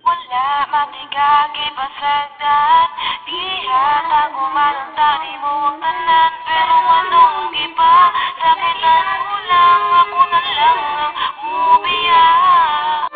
Wala matigagi basagdan, ihat ako man ang tali mo ang tanan. Pero anong iba, sakitan mo lang, ako na lang ang umiyak.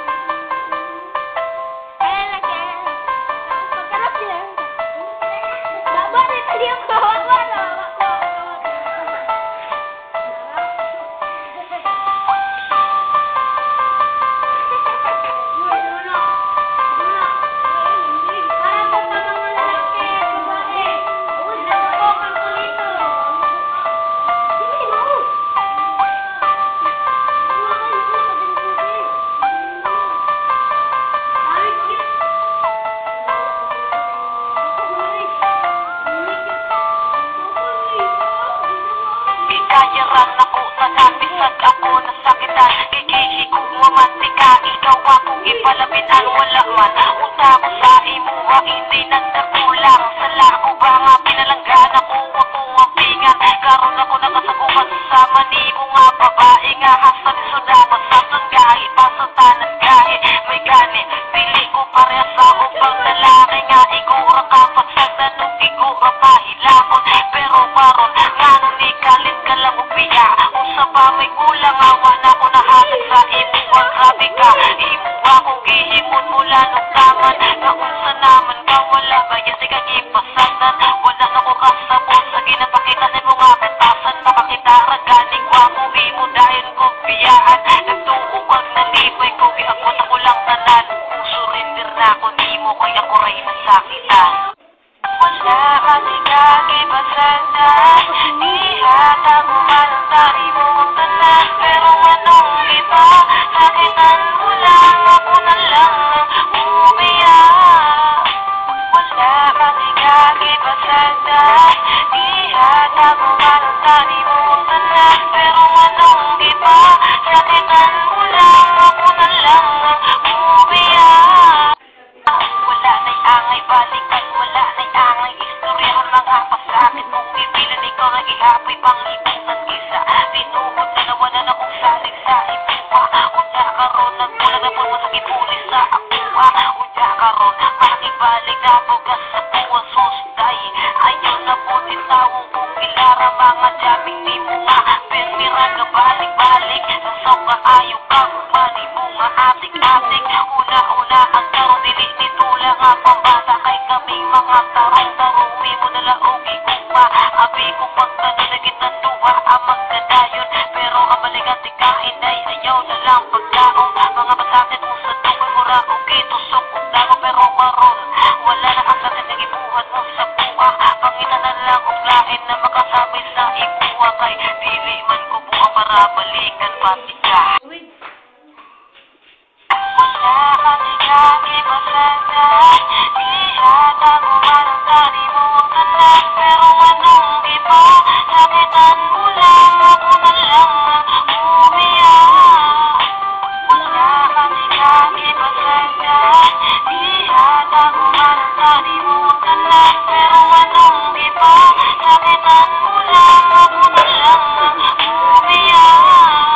Kayaran ako, nanabisag ako, nasakitan. Kikihigog mo mantika, ikaw akong ipalabitan. Wala man, unta ko sa imuha, hindi nagdakulang. Sala ko ba nga pinalanggan ako, ako ang pingan. Karoon ako nakasagupan sa mani mo nga babae nga. Hasa ni Sudama sa sanggahi, pasatanan gahi. May gani, pili ko pareha sa upang lalaki nga. Igura ka pa sa tanong, igura pa hilakon. Pero paron, nga nung ni kalit ka lang upiya. Usa pa may kulang, awa na ko nahatag sa imuha. Grabe ka, imuha kong gihimon mula nung taman. Nga unsa naman ka, wala kaya si kagipasagdan. Wala na ko kasabot sa ginapakita ni mga bentasan. Makakita raganing kwa mo, imo dahil ko biyaan. Nagtuukag na libay ko, giagwat ako lang tanan. Surrender na ako, di mo kaya ko rin nasakitan. Wala matigagi basagdan, ihat ako man ang tali mo ang tanan. Pero anong iba, sakitan mo lang, ako na lang ang umiyak. Wala matigagi basagdan, ihat ako man ang tali mo ang tanan. Pero anong iba, sakitan mo lang, ako na lang ang umiyak. Wala na'y angay balikan, wala na'y angay istorya. Mga pasakit mong ipilan, ikaw nag-ihapoy pang ibang isa. Tinuhod na nawalan akong salig sa ibuha. Unya karon, nagmula na po sa ipulis sa akuha. Unya karon, makibalik na bugas sa buwan susday. Ayaw na po titawang kong ilara, mga jaming di mo nga. Permiran na balik-balik, nasaw ka ayaw kang mali mo nga atik-atik. Una-una ang tarong dili nito lang ang pambata. Kay kaming mga tarong-tarong mo na laog iguma. Abi ko pagtanong na gitanduha ang magdadayon. Pero ang balikan tikain ay ayaw na lang pagkaong. Mga masakit mo sa tukoy mo raong gitusok kong dago. Pero maron, wala na ang sakit na ibuhat mo sa buha. Pangina na lang kong lain na makasabay sa ibuha. Kay dili man ko buha para balikan pati ka.